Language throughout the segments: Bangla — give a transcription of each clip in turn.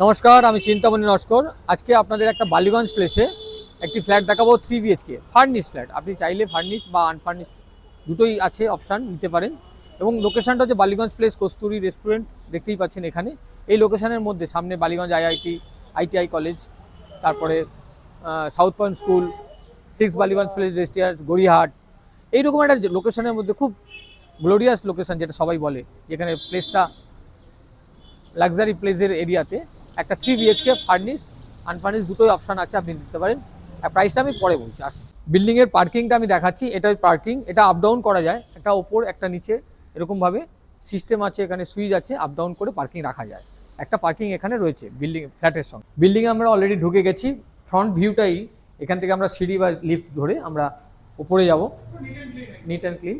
নমস্কার, আমি চিন্তামণি নস্কর। আজকে আপনাদের একটা বালিগঞ্জ প্লেসে একটি ফ্ল্যাট দেখাবো, 3 বিএচকে ফার্নিশ ফ্ল্যাট। আপনি চাইলে ফার্নিশ বা আনফার্নিশ দুটোই আছে, অপশান নিতে পারেন। এবং লোকেশানটা হচ্ছে বালিগঞ্জ প্লেস, কস্তুরি রেস্টুরেন্ট দেখতেই পাচ্ছেন এখানে। এই লোকেশানের মধ্যে সামনে বালিগঞ্জ আইটিআই কলেজ, তারপরে South Point school, 6 Ballygunge place restaurants, Gariahat. এইরকম একটা লোকেশানের মধ্যে খুব গ্লোরিয়াস লোকেশান, যেটা সবাই বলে, যেখানে প্লেসটা লাক্সারি প্লেসের এরিয়াতে একটা 3 বিএচকে ফার্নিশ আনফার্নিশ দুটোই অপশান আছে, আপনি দিতে পারেন। প্রাইসটা আমি পরে বলছি। আসুন, বিল্ডিংয়ের পার্কিংটা আমি দেখাচ্ছি। এটা পার্কিং, এটা আপ ডাউন করা যায়, একটা ওপর একটা নিচে এরকমভাবে সিস্টেম আছে। এখানে সুইচ আছে, আপ ডাউন করে পার্কিং রাখা যায়। একটা পার্কিং এখানে রয়েছে বিল্ডিং ফ্ল্যাটের সঙ্গে। বিল্ডিংয়ে আমরা অলরেডি ঢুকে গেছি। ফ্রন্ট ভিউটাই এখান থেকে আমরা সিঁড়ি বা লিফট ধরে আমরা উপরে যাব। Neat and clean.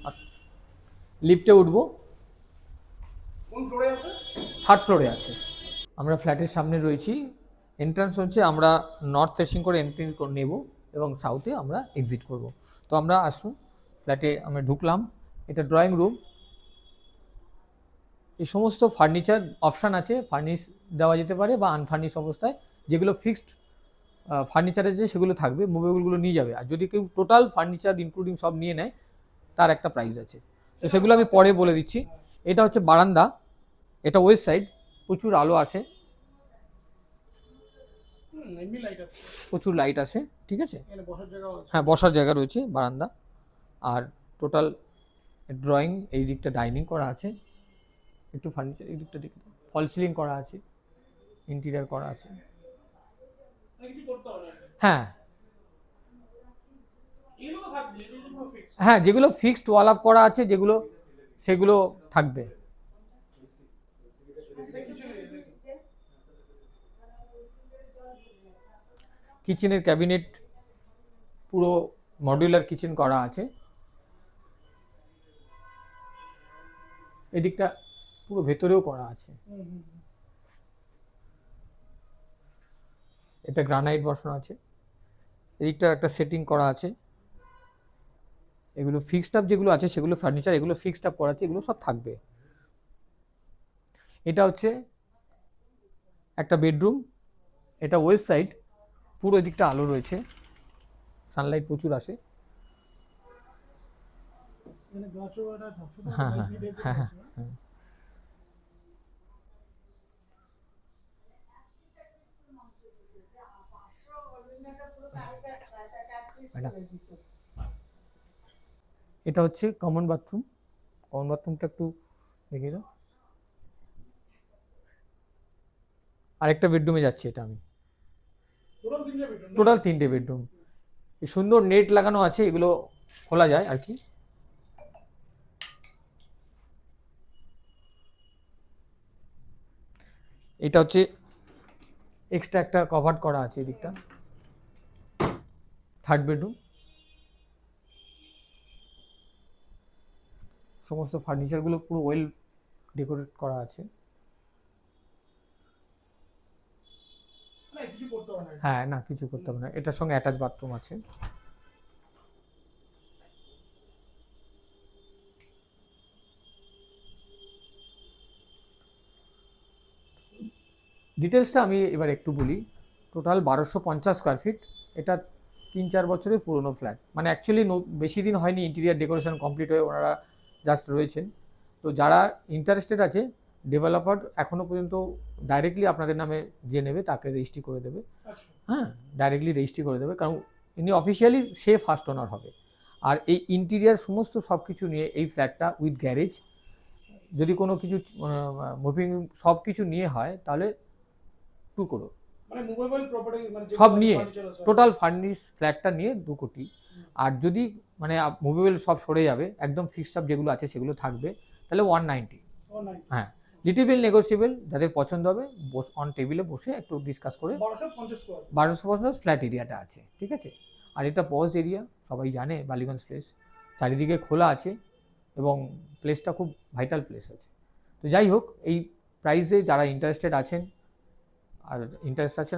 আসুন, লিফটে উঠবো। থার্ড ফ্লোরে আছে। আমরা ফ্ল্যাটের সামনে রয়েছি। এন্ট্রান্স হচ্ছে, আমরা নর্থ ফেসিং করে এন্ট্রি নেব এবং সাউথে আমরা এক্সিট করব। তো আমরা আসুন, ফ্ল্যাটে আমরা ঢুকলাম। এটা ড্রয়িং রুম। এই সমস্ত ফার্নিচার অপশান আছে, ফার্নিশ দেওয়া যেতে পারে বা আনফার্নিশ অবস্থায়। যেগুলো ফিক্সড ফার্নিচারের যে সেগুলো থাকবে, মুভেবলগুলো নিয়ে যাবে। আর যদি কেউ টোটাল ফার্নিচার ইনক্লুডিং সব নিয়ে নেয়, তার একটা প্রাইস আছে। তো সেগুলো আমি পরে বলে দিচ্ছি। এটা হচ্ছে বারান্দা, এটা ওয়েস্ট সাইড, প্রচুর আলো আসে, প্রচুর লাইট আসে, ঠিক আছে। হ্যাঁ, বসার জায়গা রয়েছে, বারান্দা। আর টোটাল ড্রয়িং, এই দিকটা ডাইনিং করা আছে, একটু ফার্নিচার এই দিকটা দেখে, ফল সিলিং করা আছে, ইন্টেরিয়ার করা আছে। হ্যাঁ হ্যাঁ, যেগুলো ফিক্সড ওয়াল আপ করা আছে, যেগুলো সেগুলো থাকবে। কিচেনের ক্যাবিনেট পুরো মডিউলার কিচেন করা আছে। এদিকটা পুরো ভেতরেও করা আছে। এটা গ্রানাইট বসানো আছে। এদিকটা একটা সেটিং করা আছে। এগুলো ফিক্সড আপ যেগুলো আছে সেগুলো ফার্নিচার, এগুলো ফিক্সড আপ করা আছে, এগুলো সব থাকবে। এটা হচ্ছে একটা বেডরুম। এটা ওয়েস্ট সাইড, পুরো এদিকটা আলো রয়েছে, সানলাইট প্রচুর আসে। হ্যাঁ হ্যাঁ হ্যাঁ হ্যাঁ হ্যাঁ। এটা হচ্ছে কমন বাথরুম। কমন বাথরুমটা একটু দেখে দাও। আরেকটা বেডরুমে যাচ্ছি, এটা আমি টোটাল 3টে বেডরুম। সুন্দর নেট লাগানো আছে, এগুলো খোলা যায় আর কি। এটা হচ্ছে এক্সট্রা একটা কভার করা আছে এদিকটা, থার্ড বেডরুম। সমস্ত ফার্নিচারগুলো পুরো ওয়েল ডেকোরেট করা আছে। হ্যাঁ, না কিছু করতে হবে না, এটার সঙ্গে অ্যাটাচ বাথরুম আছে। ডিটেলসটা আমি এবার একটু বলি। Total 1250 square feet. এটা 3-4 বছরের পুরনো ফ্ল্যাট, মানে অ্যাকচুয়ালি বেশি দিন হয়নি ইন্টেরিয়ার ডেকোরেশন কমপ্লিট হয়ে, ওনারা জাস্ট রয়েছেন। তো যারা ইন্টারেস্টেড আছে, ডেভেলপার এখনও পর্যন্ত ডাইরেক্টলি আপনাদের নামে যে নেবে তাকে রেজিস্ট্রি করে দেবে। হ্যাঁ, ডাইরেক্টলি রেজিস্ট্রি করে দেবে, কারণ ইনি অফিসিয়ালি সে ফার্স্ট ওনার হবে। আর এই ইন্টিরিয়ার সমস্ত সব কিছু নিয়ে এই ফ্ল্যাটটা উইথ গ্যারেজ, যদি কোনো কিছু মুভিং সব কিছু নিয়ে হয় তাহলে 2 করোড়, সব নিয়ে টোটাল ফার্নিশ ফ্ল্যাটটা নিয়ে 2 কোটি। আর যদি মানে মুভেবল সব সরে যাবে, একদম ফিক্সড আপ যেগুলো আছে সেগুলো থাকবে, তাহলে 190। হ্যাঁ, লিটিল বিল নেগোসিয়েবল, যাদের পছন্দ হবে অন টেবিলে বসে একটু ডিসকাস করে। 1250 ফ্ল্যাট এরিয়াটা আছে, ঠিক আছে। আর এটা পজ এরিয়া, সবাই জানে বালিগঞ্জ প্লেস, চারিদিকে খোলা আছে এবং প্লেসটা খুব ভাইটাল প্লেস আছে। তো যাই হোক, এই প্রাইসে যারা ইন্টারেস্টেড আছেন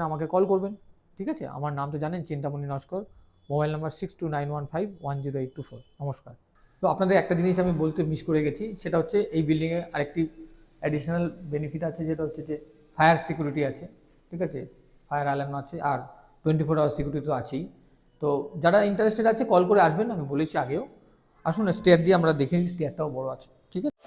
আমাকে কল করবেন, ঠিক আছে। আমার নাম তো জানেন, চিন্তামণি নস্কর। Mobile number 6291510824। নমস্কার। তো আপনাদের একটা জিনিস আমি বলতে মিস করে গেছি, সেটা হচ্ছে এই বিল্ডিংয়ে আরেকটি অ্যাডিশনাল বেনিফিট আছে, যেটা হচ্ছে যে ফায়ার সিকিউরিটি আছে, ঠিক আছে, ফায়ার অ্যালার্ম আছে, আর 24 আওয়ার সিকিউরিটি তো আছেই। তো যারা ইন্টারেস্টেড আছে কল করে আসবেন, আমি বলেছি আগেও। আসুন স্টেয়ার দিয়ে আমরা দেখে নিই, স্টেয়ারটাও বড় আছে, ঠিক আছে।